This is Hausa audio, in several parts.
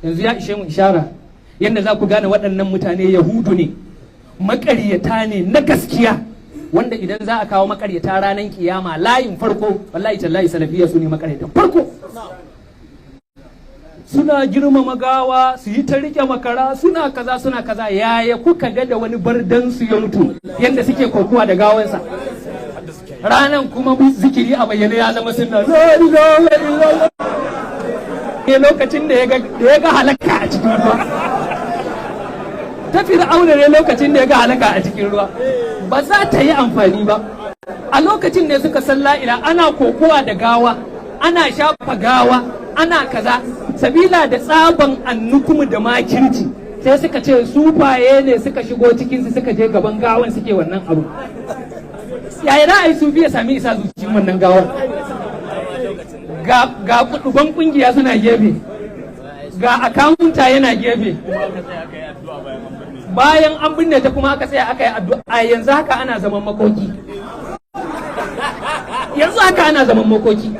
yanzu ya ishe mu ishara yadda za ku gane waɗannan mutane yahudu ne, maƙaryata ne na gaskiya, wanda idan za a kawo maƙaryata ranar kiyama layin farko wallahi tallahi salafiyya su ne maƙaryatan farko. Suna girmama gawa, su yi ta rike makara, suna kaza yaya kuka ga da wani bardan su ya mutu yadda suke kokuwa da gawansa, ranan kuma zikiri a bayyane ya zama sunna. La ilaha illallah. Lokacin da ya ga halaka a cikin ruwa, ta Fir'auna ne lokacin da ya ga halaka a cikin ruwa, ba za ta yi amfani ba. A lokacin ne suka san la'ila, ana kokowa da gawa, ana shafa gawa, ana kaza, sabila da tsaban annukumu da makirci sai suka ce sufaye ne suka shigo cikinsu suka je gaban gawan suke wannan abu. Yaya ra'ayi sufi ya sami isa zuciyar wannan gawan? Ga kuduban kungiya suna gefe, ga akawunta yana gefe, bayan an binne ta kuma aka tsaya aka yi addu'a. Yanzu haka ana zaman makoki, yanzu haka ana zaman makoki.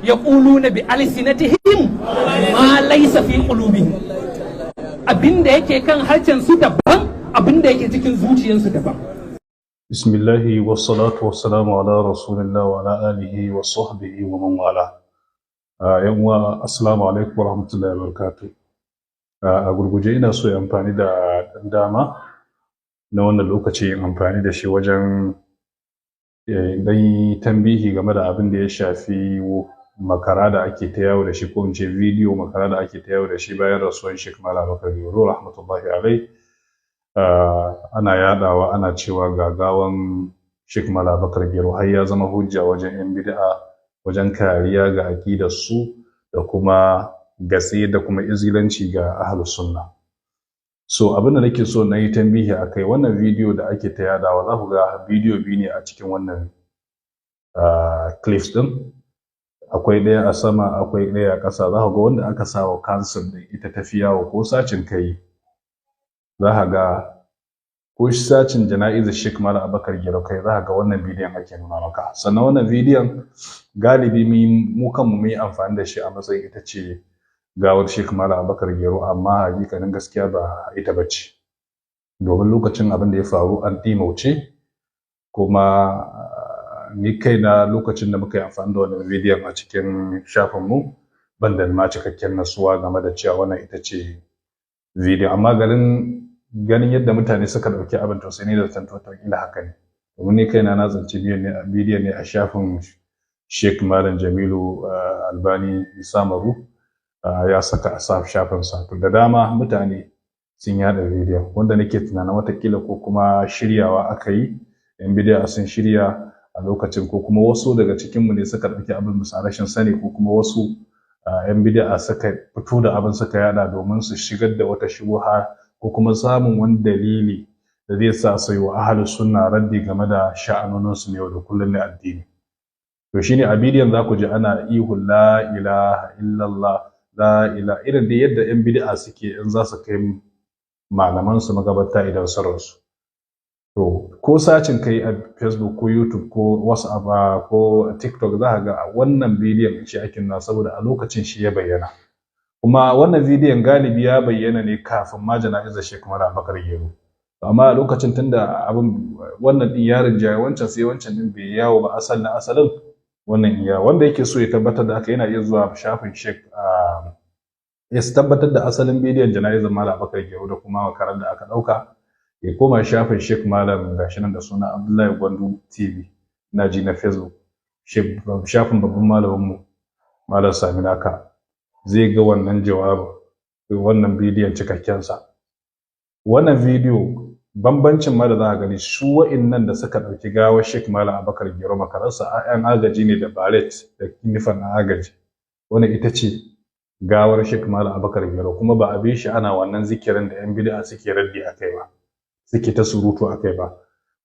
Yaquluna bi alsinatihim ma laysa fi qulubihim, abinda yake kan harcen su daban, abinda yake cikin zuciyarsu daban. Bismillahi wassalatu wassalamu ala rasulillah wa ala alihi wa sahbihi wa man wala. Yan uwa, assalamu alaikum wa rahmatullahi wa barakatuh. A gurguje ina so in amfani da dama na wannan lokaci, in amfani da shi wajen dan tambihi game da abin da ya shafi makara da ake ta yawo da shi, ko in ce bidiyo makara da ake ta yawo da shi bayan rasuwan Sheikh Malam Abubakar Giro rahmatullahi alai. Ana yadawa ana cewa gagawan Sheikh Malam Abubakar Giro har ya zama hujja wajen yan bid'a, wajen kariya ga aqidar su da kuma gatse da kuma izilanci ga ahlus sunna. So abin da nake so na yi tambihi akai, wannan bidiyo da ake ta yadawa, za ku ga bidiyo biyu ne a cikin wannan clips din. Akwai ɗaya a sama, akwai ɗaya a ƙasa. Za ka ga wanda aka sa wa cancel din ita tafi yawo, ko sacin kai za ka ga, ko sacin jana'izar Sheikh Malam Abubakar Giro kai, za ka ga wannan bidiyon ake nuna maka. Sannan wannan bidiyon galibi mu kanmu mun yi amfani da shi a matsayin ita ce gawar Sheikh Malam Abubakar Giro, amma hakikanin gaskiya ba ita bace, domin lokacin abin da ya faru an dimauce. Kuma ni kaina lokacin da muka yi amfani da wannan bidiyon a cikin shafinmu, ban da ma cikakken nasuwa game da cewa wannan ita ce bidiyon, amma ganin yadda mutane suka ɗauki abin, to sai ni da tanto kila haka ne, domin ni kaina na zanci bidiyon ne a shafin Sheikh Malam Jamilu Albani Samaru, ya saka a shafinsa. To da dama mutane sun yada bidiyon, wanda nake tunanin watakila ko kuma shiryawa aka yi, yan bid'a sun shirya a lokacin, ko kuma wasu daga cikinmu ne suka ɗauki abin bisa rashin sani, ko kuma wasu yan bid'a suka fito da abin suka yada domin su shigar da wata shubuha, ko kuma samun wani dalili da zai sa su yi wa ahlus sunna raddi game da sha'anonin su ne yau da kullum na addini. To shine a bidiyon za ku ji ana ihu la ilaha illallah, la ilaha, irin da yadda yan bid'a suke in za su kai malaman su magabata idan sun rasu. To ko sacin kai a Facebook ko YouTube ko WhatsApp ko TikTok, za ka ga wannan bidiyon shi ake nuna, saboda a lokacin shi ya bayyana. Kuma wannan bidiyon galibi ya bayyana ne kafin ma jana'izar Sheikh Malam Abubakar Giro, amma a lokacin tunda abin wannan din ya rinjaye wancan, sai wancan din bai yawo ba asalin wannan iya. Wanda yake so ya tabbatar da haka yana iya zuwa shafin Sheikh ya tabbatar da asalin bidiyon jana'izar Malam Abubakar Giro da kuma makarar da aka ɗauka, ya koma shafin Sheikh Malam gashi nan da suna Abdullahi Gwandu TV na ji na Facebook, shafin babban malaminmu Malam Saminaka, zai ga wannan jawabin, wannan bidiyon cikakken sa. Wannan bidiyo bambancin ma da za a gani, su wa'innan da suka ɗauki gawar Sheikh Malam Abubakar Giro makararsa ƴan agaji ne da baret da kinifan agaji. Wannan ita ce gawar Sheikh Malam Abubakar Giro, kuma ba a bi shi ana wannan zikirin da ƴan bid'a suke raddi akai ba, suke ta surutu akai ba.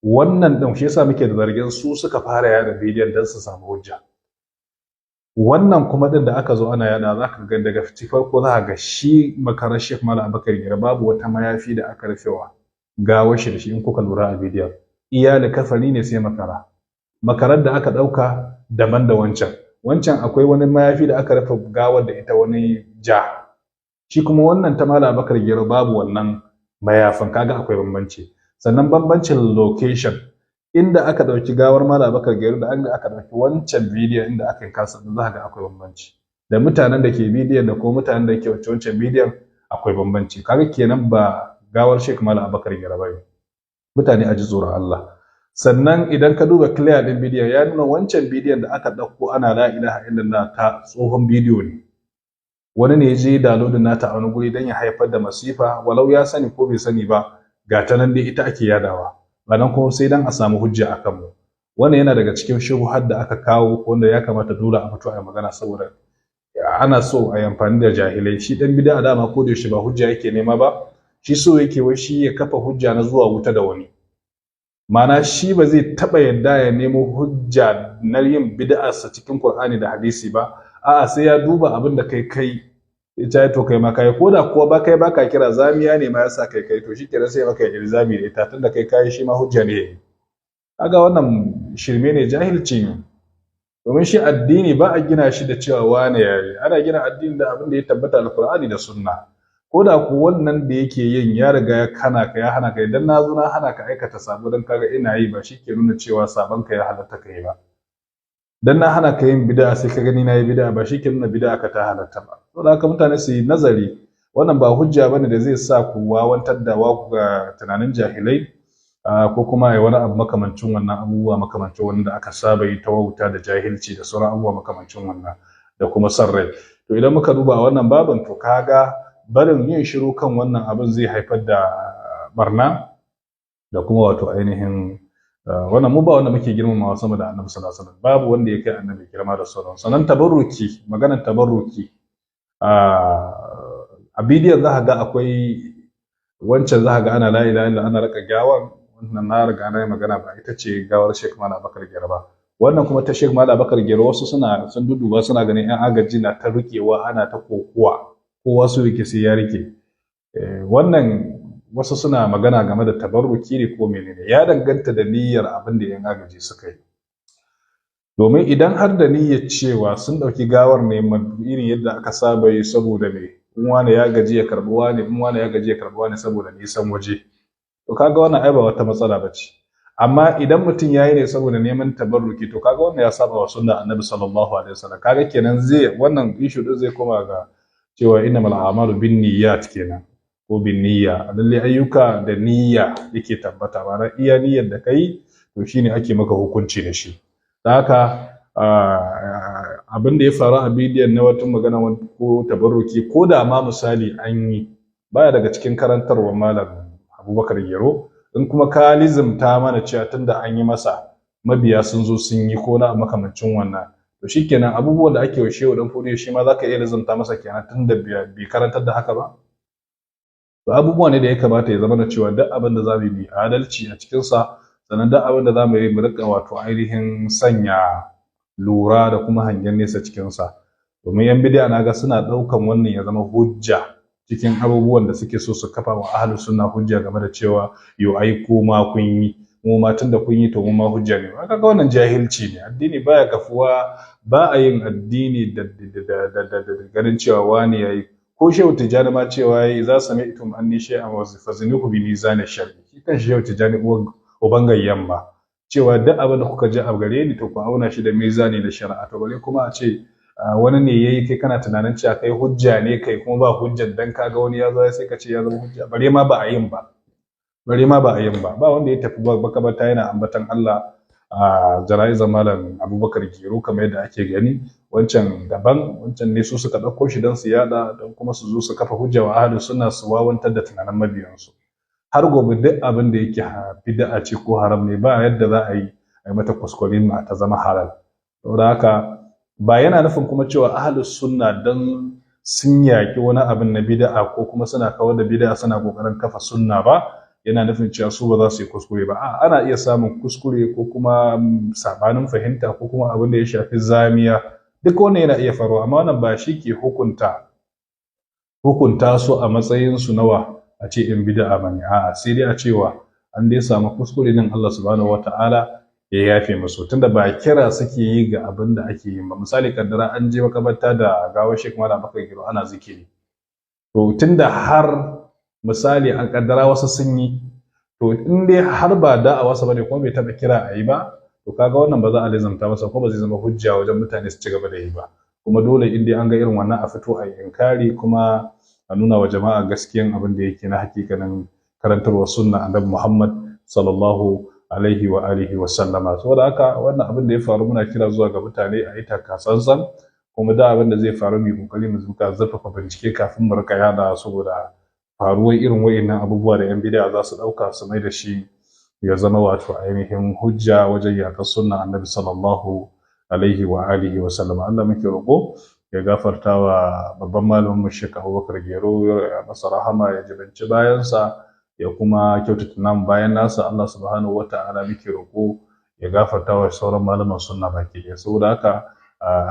Wannan din shi yasa muke da zargin su suka fara yada bidiyon dan su samu hujja. Wannan kuma din da aka zo ana yada, za ka ga daga farko za ka ga shi makarar Sheikh Malam Abubakar Giro babu wata mayafi da aka rufewa gawar shi da shi, in kuka lura a bidiyon. Iya da kafani ne sai makarar da aka ɗauka daban da wancan akwai wani mayafi da aka rufe gawar da ita, wani ja, shi kuma wannan ta Malam Abubakar Gero babu wannan mayafin, kaga akwai bambanci. Sannan bambancin location, inda aka ɗauki gawar Malam Abubakar Gero da aka ɗauki wancan bidiyon inda aka yi kasa, za ga akwai bambanci, da mutanen da ke bidiyon da kuma mutanen da ke wancan bidiyon akwai bambanci. Kaga kenan ba gawar Sheikh Malam Abubakar Gero ba ne. Mutane a ji tsoron Allah. Sannan idan ka duba clear din bidiyon, ya nuna wancan bidiyon da aka ɗauko ana la ilaha illallah ta tsohon bidiyo ne. Wani ne ya je downloading nata a wani guri don ya haifar da masifa, walau ya sani ko bai sani ba, ga ta nan dai ita ake yadawa. Ba nan kuma sai dan a samu hujja a kanmu. Wannan yana daga cikin shubuhar da aka kawo wanda ya kamata dole a fito a yi magana, saboda ana so a yi amfani da jahilai. Shi dan bid'a dama ko da yaushe ba hujja yake nema ba, shi so yake wai shi ya kafa hujja na zuwa wuta da wani. Mana shi ba zai taɓa yadda ya nemo hujja na yin bid'arsa cikin Qur'ani da hadisi ba, a'a sai ya duba abin da kai ita to kai ma kai, ko da kuwa ba kai baka kira zamiya ne ma yasa kai to shikenan sai maka ilzami da ita, tunda kai shi ma hujja ne. Kaga wannan shirme ne, jahilci ne. Domin shi addini ba a gina shi da cewa wane yayi, ana gina addini da abin da ya tabbata Alqur'ani da Sunna. Ko da ku wannan da yake yin ya riga ya hana ka, idan na zo na hana ka aikata sabo dan kaga ina yi, ba shi ke nuna cewa sabon ka ya halatta kai ba. Dan na hana ka yin bid'a sai ka gani na yi bid'a, ba shi ke nuna bid'a ka ta halatta ba. Saboda haka mutane su yi nazari, wannan ba hujja bane da zai sa ku wawantar da waku ga tunanin jahilai, ko kuma ai wani abu makamancin wannan, abubuwa makamancin wanda aka saba yi ta wauta da jahilci da sauran abubuwa makamancin wannan da kuma san rai. To idan muka duba wannan babin, to kaga barin yin shiru kan wannan abin zai haifar da barna da kuma wato ainihin wannan mu ba wanda muke girmamawa sama da Annabi sallallahu alaihi wasallam, babu wanda ya kai Annabi girma da sauran. Sanan tabarruki, maganar tabarruki a bidiyon za ka ga akwai wancan, za ka ga ana la ilaha illa ana raka gawan, wannan na riga na yi magana ba ita ce gawar Sheikh Malam Abubakar Gero ba. Wannan kuma ta Sheikh Malam Abubakar Gero, wasu sun duduba suna ganin yan agaji na ta rikewa, ana ta kokuwa, kowa su rike sai ya rike. Wannan wasu suna magana game da tabarruki ne ko menene, ya danganta da niyyar abin da yan agaji suka yi. Domin idan har da niyyar cewa sun ɗauki gawar ne irin yadda aka saba yi saboda me, in wani ya gaji ya karɓi wani, in wani ya gaji ya karɓi wani saboda nisan waje, to kaga wannan ai ba wata matsala ba ce. Amma idan mutum ya yi ne saboda neman tabarruki, to kaga wannan ya saba wa sunnar Annabi sallallahu alaihi wasallam. Kaga kenan wannan issue din zai koma ga cewa innamal a'malu binniyat kenan, ko binniyya. Lalle ayyuka da niyya yake tabbata, ba iya niyyar da kai to shine ake maka hukunci da shi. Da haka abin da ya faru a bidiyon na wata magana ko tabarruki, ko da ma misali an yi, baya daga cikin karantarwar Malam Abubakar Gero. In kuma ka lizimta mana cewa tunda an yi masa mabiya sun zo sun yi ko na makamancin wannan, to shikenan abubuwan da ake wa Shehu Dan Fodiyo shi ma zaka iya lizimta masa kenan, tunda bai karantar da haka ba. To abubuwa ne da ya kamata ya zama na cewa duk abin da za mu yi adalci a cikin sa, sannan duk abin da za mu yi mu rika wato ainihin sanya lura da kuma hangen nesa cikin sa. Domin yan bid'a na ga suna ɗaukan wannan ya zama hujja cikin abubuwan da suke so su kafa wa ahlus sunna hujja game da cewa yo ai ko ma kun yi, mu ma tunda kun yi to mu ma hujja ne. Kaga wannan jahilci ne. Addini baya kafuwa, ba a yin addini da ganin cewa wani yayi. Ko Shehu Tijjani ma cewa yayi za su mai itum anni shay'an wa fazinuhu bi mizan ash-shar'i. Shi kan Shehu Tijjani ubangayyan ma cewa duk abin da kuka ji a gare ni to ku auna shi da mizani da shari'a. To bare kuma a ce wani ne yayi kai kana tunanin cewa kai hujja ne, kai kuma ba hujjar, dan kaga wani ya zo sai ka ce ya zama hujja. Bare ma ba a yin ba, ba wanda ya tafi makabarta yana ambatan Allah a jana'izar Malam Abubakar Gero kamar yadda ake gani. Wancan daban, wancan ne su suka ɗauko shi don su yada, don kuma su zo su kafa hujja wa ahlus sunna, su wawantar da tunanin mabiyansu. Har gobe duk abin da yake bid'a ce ko haram ne, ba yadda za a yi mata kuskure ma ta zama halal. Saboda haka ba yana nufin kuma cewa ahlus sunna dan sun yaki wani abin na bid'a ko kuma suna kawar da bid'a suna kokarin kafa sunna ba, yana nufin cewa su ba za su yi kuskure ba. Ana iya samun kuskure ko kuma sabanin fahimta ko kuma abin da ya shafi zamiya, duk wannan yana iya faruwa, amma wannan ba shi ke hukunta su a matsayin su nawa a ce in bid'a bane. Sai dai a cewa an dai samu kuskure din, Allah subhanahu wataala ya yafe musu, tunda ba kira suke yi ga abin da ake yi ba. Misali kaddara an je makabarta da gawar Sheikh Malam Abubakar Gero ana zikiri, to tunda har misali an kaddara wasu sun yi, to in dai har ba da'awa sa bane kuma bai taba kira a yi ba, to kaga wannan ba za a lizamta masa ko ba zai zama hujja wajen mutane su ci gaba da yi ba. Kuma dole in dai an ga irin wannan a fito a yi inkari kuma a nuna wa jama'a gaskiyan abin da yake na hakikanin karantarwar sunna annabi Muhammad sallallahu alaihi wa alihi wa sallama. Saboda haka wannan abin da ya faru muna kira zuwa ga mutane a yi takatsantsan, kuma da abin da zai faru mu kokari mu zuka zurfafa bincike kafin mu rika yada, saboda faruwar irin wayannan abubuwa da yan bid'a za su dauka su mai da shi ya zama wato ainihin hujja wajen yaƙar sunna annabi sallallahu alaihi wa alihi wa sallama. Allah muke roƙo ya gafarta wa babban malamin mu Sheikh Abubakar Gero, ya masa rahama, ya jibanci bayansa, ya kuma kyautata namu bayan nasa. Allah subhanahu wa ta'ala muke roƙo ya gafarta wa sauran malaman sunna baki ɗaya. Saboda haka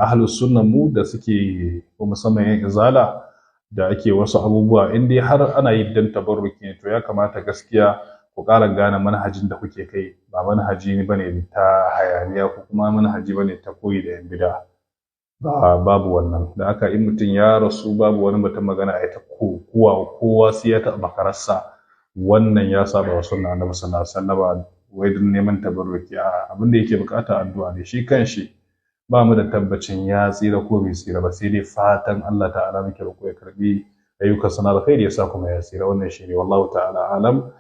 ahlus sunna mu da suke musamman yan izala da ake wasu abubuwa, in dai har ana yi dan tabarruki ne, to ya kamata gaskiya ku ƙara gane manhajin da kuke kai ba manhaji ne bane ta hayaniya ko kuma manhaji bane ta koyi da yan bid'a. Babu wannan. Da haka in mutum ya rasu babu wani mutum magana a ta kowa sai ya taɓa makararsa, wannan ya saba wa sunna annabi sallallahu alaihi wasallam, wai don neman tabarruki. Abin da yake bukata addu'a ne. Shi kanshi ba mu da tabbacin ya tsira ko bai tsira ba, sai dai fatan Allah ta'ala muke roƙo ya karbi ayyukan sana alkhairi ya sa kuma ya tsira. Wannan shine wallahu ta'ala alam.